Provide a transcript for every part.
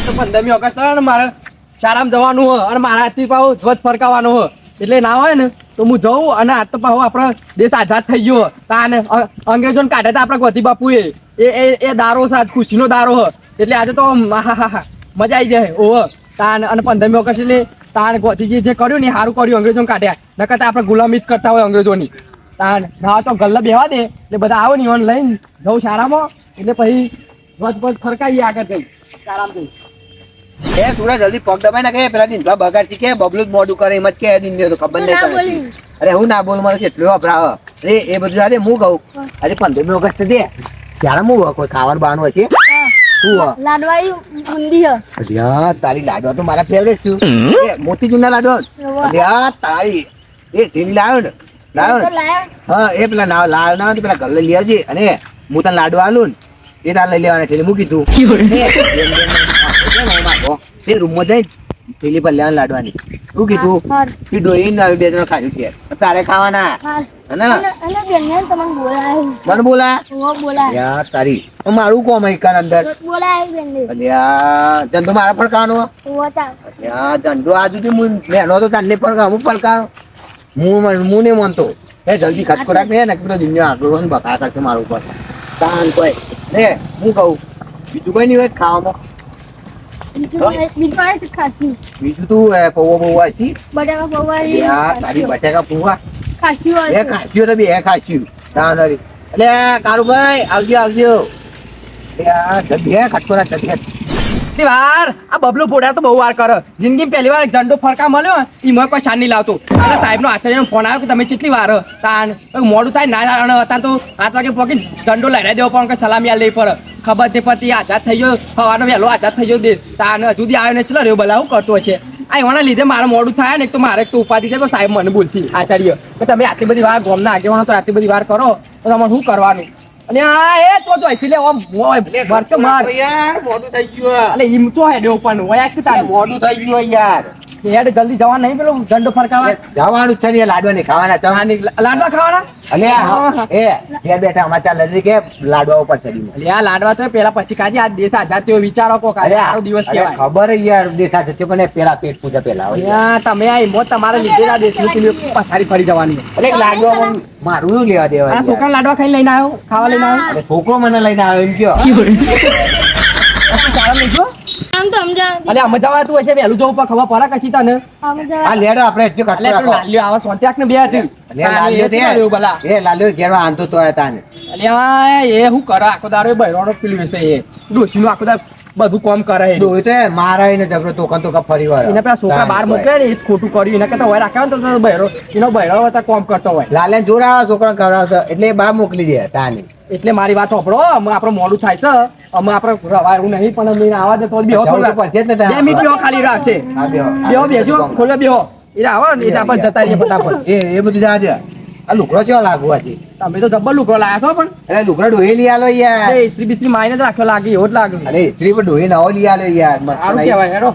તો 15મી ઓગસ્ટ ને મારે શાળામાં જવાનું હોય અને મારા હાથથી પાછો ધ્વજ ફરકાવવાનો હોય એટલે ના હોય ને તો હું જઉં અને આજ તો પાછો આપણો દેશ આઝાદ થઈ ગયો તાને અંગ્રેજોને કાઢે તો આપણા ગોધી બાપુએ એ દારો છે આજ ખુશીનો દારો હ એટલે આજે તો મજા આવી જાય ઓહો તાન અને 15મી ઓગસ્ટ એટલે તાન ગોધીજી જે કર્યું ને સારું કર્યું અંગ્રેજોને કાઢ્યા નકર તો આપણે ગુલામી જ કરતા હોય અંગ્રેજોની તાન ના તો ગલ્લા બેવા દે એટલે બધા આવો ને ઓન લઈને જવું શાળામાં એટલે પછી ધ્વજ ફરકાવીએ આગળ જઈ શાળામાં જઈ થોડા જલ્દી પગ દબાઈ નાખે પેલા દિન બગાડતી કે બબલું જ મોડું કરે એમ જ કે દિન તો ખબર નહીં પડે અરે હું ના બોલું મારે કેટલું વપરાવ અરે એ બધું આજે હું કહું આજે 15મી ઓગસ્ટ દે ત્યારે હું કોઈ ખાવાનું બહાનું હશે લાડવાઈ બુંદી તારી લાડવા તો મારા ફેવરેટ છું મોતી જૂના લાડવા તારી એ ઢીલી લાવ્યો ને હા એ પેલા લાવ ના પેલા ઘર લઈ આવજે અને હું તને લાડવા આલું ને એ તાર લઈ લેવાના ઠેલી મૂકી તું એ રૂમમાં જઈ ઠેલી પર લેવાનું લાડવાની શું કીધું એ ડોઈ ને બે જણ ખાધું કે તારે ખાવાના મને બોલા યાર તારી મારું કોમ કર અંદર ધંધો મારા પણ ખાવાનો ધંધો આજુ મેનો તો તારને પણ હું પડકારો હું નહીં માનતો એ જલ્દી ખર્ચો રાખ ને પેલો દુનિયા આગળ બકા કરશે મારું ઉપર તાન કોઈ ને હું કહું બીજું કઈ નહીં હોય ખાવામાં બીજું તું પૌવા પૌવા છે તારી બટાકા પૌવા એ ખાસ્યું તો બે ખાસ્યું એટલે કારુભાઈ આવજો આવજો બે ખટકો રાખ વાર આ બબલું પોડા તો બહુ વાર કરે જિંદગી પહેલી વાર ઝંડો ફરકા મળ્યો એમાં કોઈ શાન નહીં લાવતો અને સાહેબનો આચાર્યનો ફોન આવ્યો કે તમે કેટલી વાર તાન મોડું થાય ના હતા તો 7 વાગે પોકી ઝંડો લહેરાઈ દેવો પણ સલામી આ લઈ પડે ખબર તે પરથી આઝાદ થઈ ગયો સવારનો વહેલો આઝાદ થઈ ગયો દેશ તાન સુધી આવ્યો ને ચલો રહ્યો બલાવું કરતો હશે આ એવાના લીધે મારે મોડું થાય ને એક તો મારે એક તો ઉપાધિ છે તો સાહેબ મને બોલશે આચાર્ય કે તમે આટલી બધી વાર ગોમના આગેવાનો તો આટલી બધી વાર કરો તો તમારે શું કરવાનું અને આ એ તો જોઈથી લે ઓમ માર કે માર યાર મોડું થઈ ગયું એટલે ઈમ તો હેડે ઉપર નું ઓયા કે તાર મોડું થઈ ગયું યાર હેડ જલ્દી જવા નહીં પેલો ઝંડો ફરકાવા જવાનું છે ને લાડવા નહીં ખાવાના લાડવા ખાવાના અલે એ ઘેર બેઠા અમાચા લડી કે લાડવા ઉપર ચડી એટલે આ લાડવા તો પેલા પછી કાજી આ દેશ આઝાદ થયો વિચારો કો કાલે સારો દિવસ કહેવાય ખબર યાર દેશ આઝાદ થયો પણ પેલા પેટ પૂજા પેલા યાર તમે આ હિંમત તમારે લીધે આ દેશની ટીમ પછાડી ફરી જવાની અરે લાડવા મારું લેવા દેવા આ છોકરા લાડવા ખાઈને લઈને આવ્યો ખાવા લઈને આવ્યો અરે છોકરો મને લઈને આવ્યો એમ કયો શાળા લઈ ગયો આમ તો સમજા અલે અમે જવાતું હશે વહેલું જવું પણ ખબર પડે કશી તને આ લેડો આપણે એટલું કાટલો રાખો લાલ્યો આવા સોંત્યાક ને બે છે લાલ્યો તે એ લાલ્યો ઘેરો આંતો તો તાને અલે એ હું કરે આખો દારો બૈરોનો પીલું છે એ ડોશીનું આખો દારો બધું કામ કરે એ ડોય તો મારા એને જબરો તોકન ફરી વાર એને પેલા છોકરા બહાર મૂકે ને એ જ ખોટું કર્યું એના કરતા હોય રાખ્યા ને તો બૈરો એનો બૈરો હતા કામ કરતો હોય લાલે જોર આવે છોકરા કરાવશે એટલે બહાર મોકલી દે તાને એટલે મારી વાત સાંભળો અમે આપણે મોડું થાય છે અમે આપણે રવાયું નહીં પણ અમે આવા દે તો બેહો થોડું 2 મિનિટ બેહો ખાલી રહેશે બેહો બેજો ખોલો બેહો એ આવો ને એટલે આપણે જતા રહીએ ફટાફટ એ બધું જાજે આ લુકડો કેવો લાગવા છે તમે તો જબ્બર લુકડો લાયા છો પણ અરે લુકડો ડોહી લઈ આલો યાર એ ઇસ્ત્રી બિસ્ત્રી માઈને જ રાખ્યો લાગે એવો જ લાગે અરે ઇસ્ત્રી પર ડોહી નવો લઈ આલો યાર સારું કહેવાય હેડો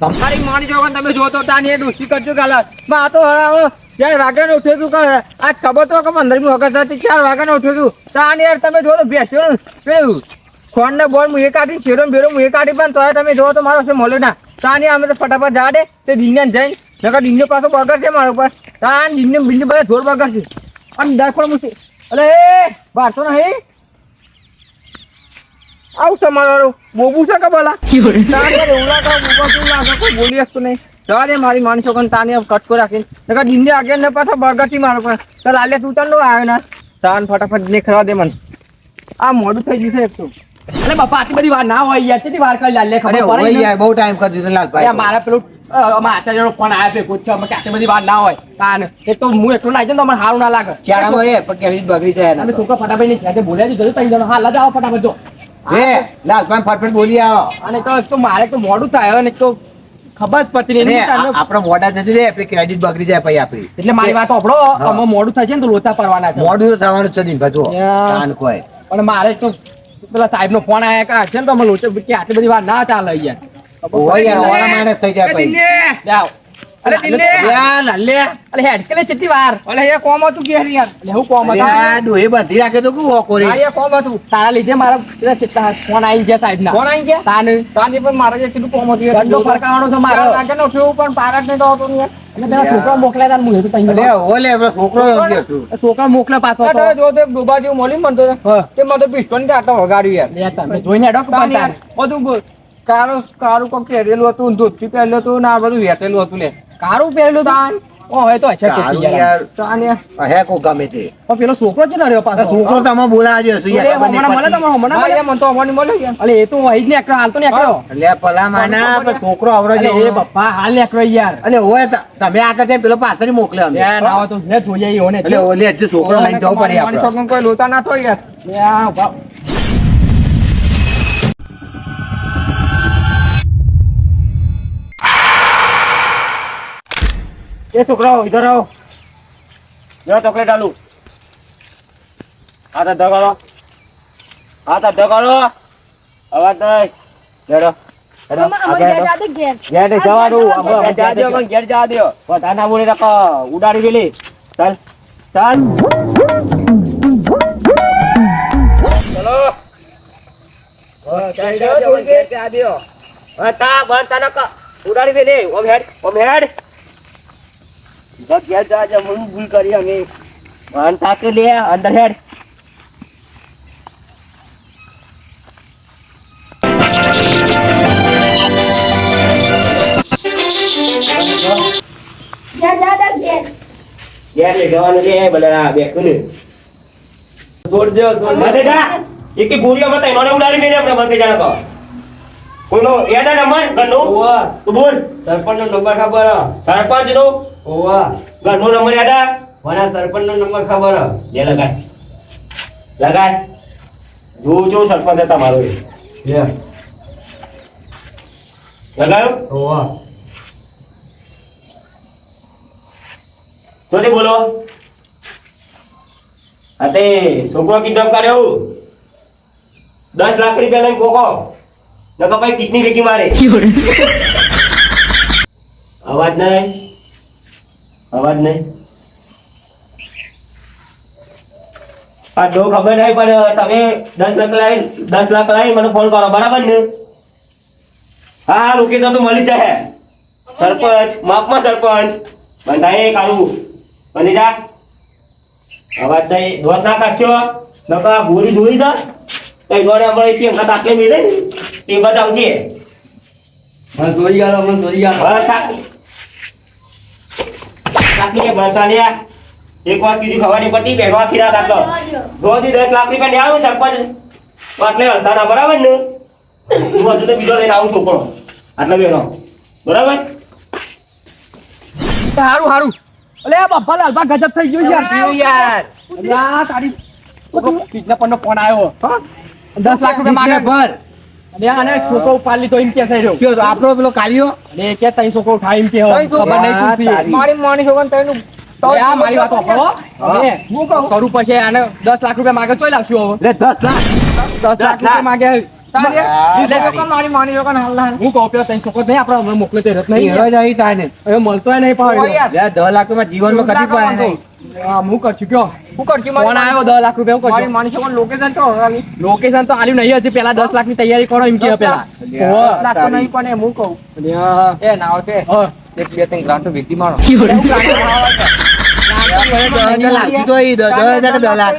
તમારી માની જો તમે જો તો તાની એ ડોસી કરજો કાલે આ તો 4 વાગ્યાને ઉઠ્યો છું કે આજ ખબર તો કે 15મી ઓગસ્ટ હતી 4 વાગ્યાને ઉઠ્યો છું તાની યાર તમે જો તો બેસ્યો પેલું ખોન ને બોલ મુએ કાઢી શેરો બેરો મુએ કાઢી પણ તોય તમે જો તો મારો છે મોલે ના તાની અમે તો ફટાફટ જા દે તે દિન્યાન જઈ નકર દિન્યો પાછો બગર છે મારો પર તાન દિન્યો બિન્યો બધા જોર બગર છે અને દર પણ મુસી અલે એ બારતો નહીં આવ તમારો બોબુ છે કે બોલા તાને ઉલા કા બોબા તું લાગે કોઈ બોલી શકતો નહીં તારે મારી માન છોકન તાને કટકો રાખીને નકર દિન્યો આગળ ને પાછો બગર થી મારો પર તો લાલે તું તન નો આવ્યો ના તાન ફટાફટ નીકળવા દે મન આ મોડું થઈ ગયું છે એક તો અલે બાપા આટલી બધી વાર ના હોય યાર કેટલી વાર કરી લાલે ખબર પડે યાર બહુ ટાઈમ કરી દીધો લાલભાઈ મારા પેલું આચાર્યનો ફોન આવ્યો પે પૂછો કે આટલી બધી વાર ના હોય તાન એક તો હું એકલો ના જાય તો મને સારું ના લાગે ચારામાં એ પણ કેવી બગડી જાય તમે છોકરા ફટાફટ ની ખેતે બોલ્યા દીધું તઈ જણો હા લજાવો ફટાફટ જો એ લાલભાઈ ફટફટ બોલી આવો અને તો મારે તો મોડું થાય અને તો ખબર જ પડતી નહીં આપણો મોડા જતું રે આપણી ક્રેડિટ બગડી જાય પછી આપણી એટલે મારી વાત સાંભળો અમે મોડું થાય છે ને તો લોચા પડવાના છે મોડું તો થવાનું છે નહીં ભજો કાન કોઈ પણ મારે તો પેલા સાહેબ નો ફોન આવ્યા છે ને તો અમે લોચા કે આટલી બધી વાર ના ચાલે યાર ઓય યાર ઓલા માણસ થઈ જાય પછી જાઓ અરે દિલ્હી. યા લાલે અલે હેડ કે લે કેટલી વાર અલે એ કોમ હતું કે યાર અલે હું કોમ હતો યા ડોહે બાંધી રાખે તો કુ ઓકો રે હા એ કોમ હતું તારા લીધે મારા પેલા ચિત્તા ફોન આવી ગયા સાહેબ ના કોણ આવી ગયા તાને તાની પણ મારે જે કેટલું કોમ હતું દંડો ફરકાવવાનો છે મારો લાગે ને ઉઠ્યું પણ પારક નહીં તો હતો ને યાર અને પેલા છોકરા મોકલ્યા તા હું હેતું તઈ અરે ઓલે આપણો છોકરો ગયો તું છોકરા મોકલ્યા પાછો આ તો તારે જો તો એક ડોબા જેવું મળી મને તો હા. તે મને તો પિસ્ટોલ કે આટલો વગાડ્યું યાર લે તમે જોઈને હેડો કે તાન યાર પણ બધું કારું કારું કોક પહેરેલું હતું ધોતી પહેરેલું હતું ને આ બધું વેટેલું હતું લે કારું પહેરેલું તાન ઓ હવે તો હશે સારું કેટલી યાર યાર તાન યાર હે કો ગમે તે પણ પેલો છોકરો છે ને રહ્યો આ પાછો છોકરો તમે બોલાવજો છું લે, યાર હમણાં મળે તમારો હમણાં હા, મળે યાર, મને તો અમારી મળ્યો યાર અલે એ તો વહી જ ને એકડો હાલ તો ને એકડો એટલે પલા માના પણ છોકરો આવરો અલે જેવો એ બપ્પા હાલ ને એકડો યાર અને હોય તમે આગળ જાય પેલો પાછળ મોકલ્યો અમે યાર આવો તો ને જોઈએ ઈ હોને એટલે ઓલે હજી છોકરો લઈને જવું પડે મારી આપણે છોકરાને કોઈ લોતા ના થોય યાર યાર ઉભા. એ છોકરાઓ ઇધર આવો જો ચોકલેટ આલુ આ તો ધગાડો અવાજ નહીં જડો અમારે ઘેર જાતે ઘેર. ઘેર જવાનું આ અમે જા દો મને ઘેર જા દો બધાના બોલે રકો ઉડાડી ગયેલી ચાલ ચાલ ચલો ઉડાડી ગયેલી ઓમ હેડ ઘેર જા જા હું ભૂલ કરી અમે વાન તાકે લે અંદર હેડ ઘેર જાતે ઘેર. ઘેર લઈ જવાનું છે બધા બેઠું ને છોડ દે જા એક ગોળીઓ મત એનોને ઉડાડી મેલે આપણે બંધ જાણ કો કોઈનો યાદ આ નંબર ઘરનો ઓવા તું બોલ સરપંચ નો નંબર ખબર સરપંચ નો ઓવા ઘરનો નંબર યાદ આ મને સરપંચ નો નંબર ખબર લે લગાય જો સરપંચ હતા મારો લે લગાયો ઓવા તો બોલો અતે છોકરો કિડનેપ કર્યો 10 લાખ રૂપિયા લઈને કોકો નકા ભાઈ કિડની વેકી મારે અવાજ નહીં આ જો ખબર નહીં પણ તમે 10 લાખ લાવી મને ફોન કરો બરાબર ને હા લોકેશન તો મળી જાય સરપંચ માપમાં સરપંચ બંધાય કાઢું બની જા અવાજ નહીં દોત ના કાઢજો નકા ગોળી જોઈ જા કઈ ગોળે અમારે કેમ કા તાકે મિલે ને તે બતાવજે મને ચોરી ગાલો બસ તાકી કે બતાલ્યા એક વાર કીધી ખવાની પટી પહેરવા ફિરા તાકો ગોદી 10 લાખ રૂપિયા ને આવું સરપંચ એટલે હલતાના બરાબર ને હું હજુ તો બીજો લઈને આવું છોકરો આટલા બેનો બરાબર હારું અલે આ બપ્પા લાલબા ગજબ થઈ ગયો યાર યાર અલ્યા તારી કિડનેપર નો ફોન આવ્યો હા 10 લાખ રૂપિયા માંગે ભર અલ્યા અને છોકરો ઉપાડી લીધો એમ કે છે રહ્યો કયો તો આપણો પેલો કાર્યો અલે કે તઈ છોકરો ઉઠાય એમ કે ખબર નહીં શું છે તારી. મારી છોકરાને તઈનું અલ્યા, મારી વાત સાંભળો હવે હું કહું કરું પછી આને 10 લાખ રૂપિયા માંગે ચોઈ લાવશું હવે લે 10 લાખ 10 લાખ રૂપિયા માંગે મારી છોકરાને હાલ હાલ હું કહું પેલા તઈ છોકરો નહીં આપણે હમણાં મોકલે તે રત નહીં હીરો જ અહીં તાને હવે મળતોય નહીં ઓ પાડ્યો યાર. લે 10 લાખ માં જીવનમાં કદી પાડે નહીં હા હું કરશું કયો શું કરશું ફોન આવ્યો 10 લાખ રૂપિયા હું કરશું મારી છોકરાને લોકેશન તો હવે લોકેશન તો આલ્યું નહીં હજી પેલા 10 લાખ ની તૈયારી કરો એમ કે પેલા અલ્યા. લાખ તો નહીં પણ એમ હું કહું અલ્યા. એ ના આવતે હા. એક બે ત્રણ ગ્રાન્ટો વેચી મારો લાગી તો ઈ 10 લાખ 10 લાખ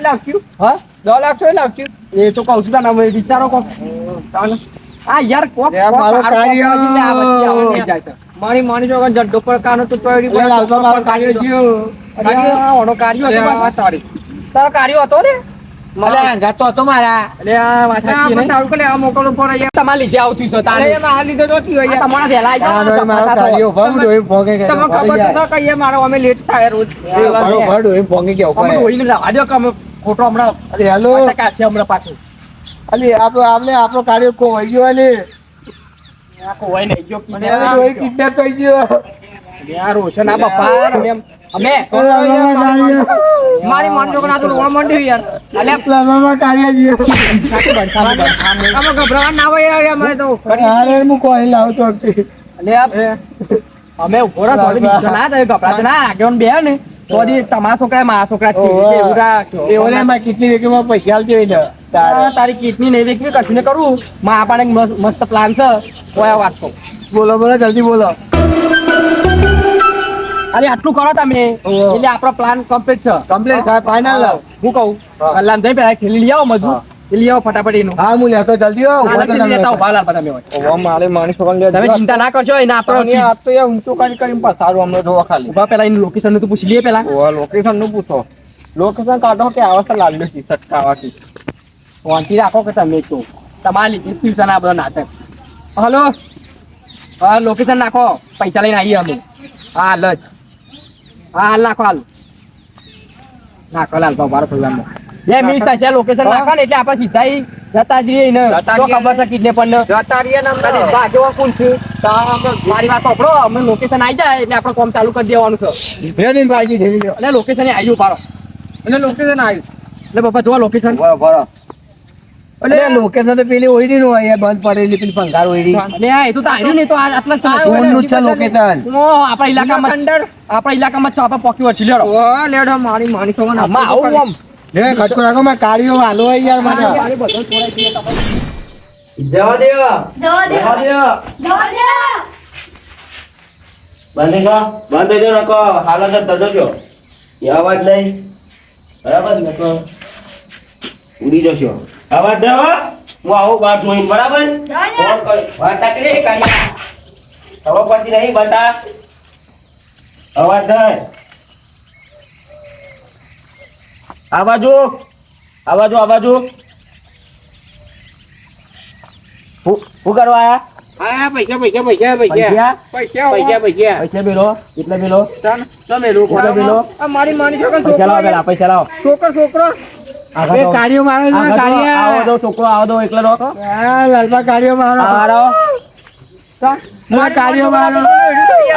હા 10 લાખ તો લાવશું એ તો કહું છું તને હવે વિચારો કોક આ યાર કોક લે, મારો કોક કાર્ય. આ વચ્ચે આવવાની જાય છે. મારી છોકરાને જડ્ડો પર કાનો તો ચોરી લે, લાવતો મારો કાર્યો જીવ. અલ્યા, ઓનો કાર્યો હતો પાછો. તારો કાર્યો હતો ને અલ્યા, ગાતો હતો મારા એટલે આ વાત સાચી નહીં. તારું કે આ મોકલવું પડે યાર. તમારા લીધે આવતું છે તારે. અરે એમાં આ લીધે નહોતી હોય આ યાર. તમારા વહેલા આવી આ જાઓ. રોય મારો કાર્યો ભંગ ડોઈ ભોગે કે તમને ખબર તો છે કે એ મારો અમે લેટ થાય રોજ ભરો ડોઈ ભોગે કે અમે ઉપર રોઈને રહેવા દ્યો કે અમે ખોટો હમણાં અરે હેલો અટકા છે હમણાં પાછું. અલી આપણો કાર્યો કો વઈ ગયો અલી આ કોઈ નહીં ગયો અને કીધે. આ ડોઈ કિડનેપ થઈ ગયો યાર રોશન આ બાપા અમે મારી માન છોકરા તો રોણ મંડ્યું યાર અલે પ્લાનમાં કાર્ય જીવ આમાં ગભરાવા ના હોય યાર અમે તો હારે હું કોઈ લાવતો હતી અલે અમે ઉભો રહો થોડી બીજો ના થાય ગભરાશો ના આગેવાન બે ને તો દી તમારા છોકરા મારા છોકરા છે ઓહો. એટલે એવું રાખો. એઓને મારી કિડની વેકીમાં પૈસા આલજો એને. તારી કિડની નહીં વેચવી કશું ને કરવું માં આપણને એક મસ્ત પ્લાન છે કોઈ વાત કહું. બોલો બોલો જલ્દી બોલો. અરે આટલું કરો તમે ઓહો. એટલે આપણો પ્લાન કમ્પ્લીટ છે. કમ્પ્લીટ થાય ફાઇનલ. હું કહું હા. કલામ જઈ પેલા ઠેલી લઈ આવો મજબૂત હા. એ લઈ આવો ફટાફટ એનું હા હું લેતો જલ્દી આવો. આના ઠેલી લેતા આવો, ભાવ લાલ તમે હોય. ઓહો, મારે માણી છોકરાને લેજો. તમે ચિંતા ના કરશો એને પણ આપણો આ તો યાર ઊંચું કરીને પસારું અમને જોવા ખાલી. ઉભા પેલા એનું લોકેશન નું તો પૂછી લઈએ પેલા. ઓહો, લોકેશન નું પૂછો. લોકેશન કાઢો કે આવશે લાવ્યો ટી શર્ટ ખાવાથી. શાંતિ રાખો કે તમે તો તમારા લીધે ટ્યુશન આ બધો નાટક. હલો હા લોકેશન નાખો પૈસા લઈને આવીએ અમે. હા હાલ જ હા હાલ નાખો હાલ નાખો લાલ ભાવ મારો પ્રોગ્રામમાં 2 મિનિટ થશે લોકેશન નાખો ને એટલે આપણે સીધા ઈ જતા જઈએ ને જતા તો જઈએ ખબર છે કિડને પણ જતા રહીએ ને અમને. ભાગ્યવા કોણ છે મારી વાત સાંભળો અમે લોકેશન આવી જાય એટલે આપણે કામ ચાલુ કરી દેવાનું છે. ભેદીન ભાઈજી ઢેરી લ્યો. એટલે લોકેશન આવી પાડો અને લોકેશન આવ્યું. એટલે પપ્પા જોવા લોકેશન બરો. એટલે લોકેશન તો પેલી ઓઈડી નું હોય બંધ પડેલી પેલી ભંગાર ઓઈડી. અને એ તો આવ્યું નહીં તો આટલા જ છે. ફોનનું જ છે લોકેશન. આપણા ઇલાકામાં આપણા ઇલાકામાં છે આપણે પોકી વર્ષી લેડો ઓહો, લેડો મારી માણી છોકરાને આમાં આવું આમ લે ખટકો રાખો માં કાળીઓ હાલો હોય યાર મને. જવા દે જવા દે જવા દે જવા દે બંધ થઈ ગયો બંધ થઈ ગયો નકો હાલત જ તરજો છો એ અવાજ નહીં બરાબર નકો ઉડી જશો અવાજ દે હો હું આવું બાર જોઈને બરાબર ફોન કર વાર્તા કરી કાઢ્યા ખબર પડતી નહીં બટા અવાજ દે આ બાજુ શું કરવા આયા હા પૈસા પૈસા પૈસા પૈસા? પૈસા પૈસા પૈસા પૈસા મેલો કેટલા મેલો તમે લોકો કેટલા મેલો આ મારી માની છોકરા પૈસા લાવો પેલા પૈસા લાવો છોકરો આગળ એ દો. કાળીઓ મારો છે આગળ દો, કાળિયા. આવો દો છોકરો આવો દો એકલો દો હા લાલબા કાળીઓ મારો આવો ના કાળીઓ મારો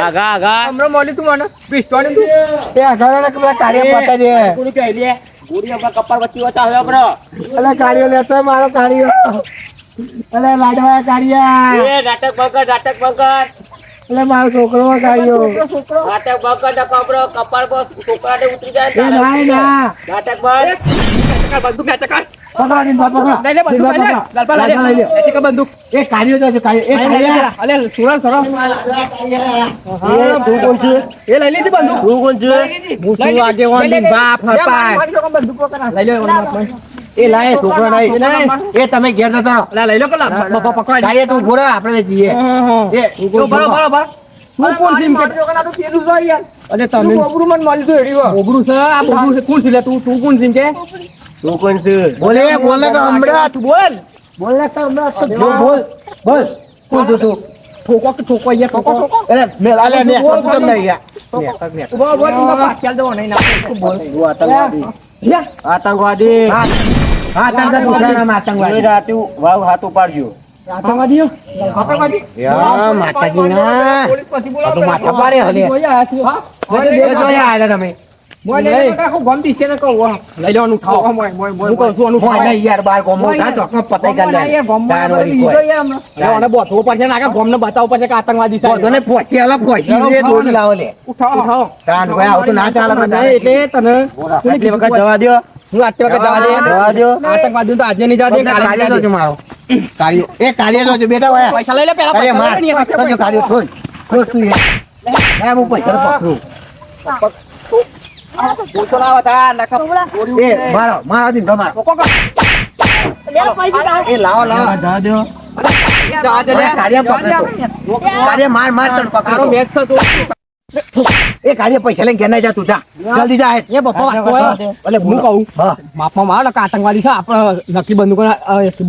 આગા હમણાં મળી તું મને પિસ્તોલ એ અઘાડા કે પેલા કાળીઓ પતા દે પૂરી કહી દે પૂરી આપણા કપાળ વચ્ચે વચ્ચા હવે આપણો અલે કાળીઓ લેતો મારો કાળીઓ અલે લાડવા કાળિયા એ નાટક બગડ અલે મારો છોકરો કાળીઓ નાટક બગડ કપડો કપાળ પર છોકરાને ઉતરી જાય એ ના ના નાટક બંધ બંદૂક ના ચકાય પકડો દિન પકડો લઈ લે બંદૂક લઈ લે લાલપા લઈ લે એથી કે બંદૂક એ કાળીઓ તો છે કાળીઓ એ કાળિયા અલે સુરન સરો તું કોણ છે એ લઈ લીધી બંદૂક તું કોણ છે હું શું આગેવાન ની બાપ હતા લઈ લે એ લાય છોકરો નહીં એ તમે ઘેર જતા રહો લઈ લો પેલા બપા પકડાય કાળિયા તું ઉભો રહો આપણે જઈએ એ તો બરાબર તું કોણ સીમ કે અરે તમે બોબરું મને મળી તો એડી બોબરું છે આ બોબરું છે કોણ છે લે તું કોણ સીમ કે તું કોણ છે બોલે બોલે તો હમણાં તું બોલ બોલે તો હમણાં બોલ કોણ છું તું ઠોકો કે ઠોકો અહીંયા ઠોકો અરે મે અલે મે બોલ, તો કેમ નહીં ગયા ઉભો બોલ તું પાછળ જવો નહીં ના બોલ આતંકવાદી આતંકવાદી હા આતંકવાદી આતંકવાદી રાતે વાવ હાથ ઉપાડજો આતંકવાદીઓ આતંકવાદી યા માતાજી ના આ તો માથા પારે હલે એ તો આયા તમે લઈ લેવાનું ખાઓ હું કહું છું અનુ મોય નહીં યાર બાર ગોમો કા તો પતાઈ ગાલ લે તારવારી કોઈ મને બોથવું પડશે ને આગળ ગોમને બતાવવું પડશે કે આતંકવાદી છે તો ને પોછી આલા પોછી રે દોડી લાવો લે ઉઠાવો તાન કોઈ આવું તો ના ચાલે મને એટલે તને આટલી વખત જવા દ્યો હું આટલી વખત જવા દે આતંકવાદી તો આજે નહીં જવા દે કાલે કાળિયો જવા દે. તો મારો કાળિયો એ કાળિયો તો બેટા વાયા પૈસા લઈ લે પેલા અરે પૈસા માર લઈ લે ને તો કાળિયો છોડ છોડ તું એ હું પૈસા પકડું પૂછો ના હતા નકા એ મારો મારો દીન મારો એ લાવો લાવો જવા દો જવા દે લે. કાળિયા પકડો કાળિયા માર માર તને તારો પકડો મેચ છે તું એ કાળિયા પૈસા લઈને ઘેર ના જા તું જા જલ્દી જા એ બપ્પા વાત હોય એટલે હું કહું હા બાપમાં માર નકા આતંકવાદી છે આપણે નકલી બંદૂકો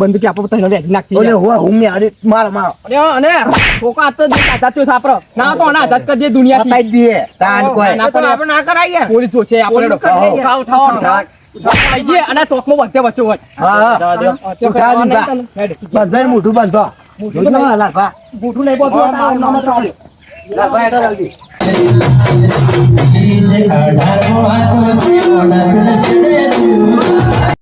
બંદૂકી આપણે તને વેચી નાખી ઓલે હું હું મે અરે મારો મારો અને છોકરા આ તો આઝાદ થયો છે આપણો ના તો આને આઝાદ કરી દે દુનિયાથી બતાઈ દીએ તાન કોઈ ના તો આપણે ના કરાઈએ પોલીસ જોશે આપણે ઉઠાવ અને ચોકમાં વચ્ચે વચ્ચે હોય હા ઉઠા દીધા બધાને મોઢું બાંધો મોઢું ના લાગવા મોટું નહીં બોલતું લાગવા હેડો જલ્દી અઢાર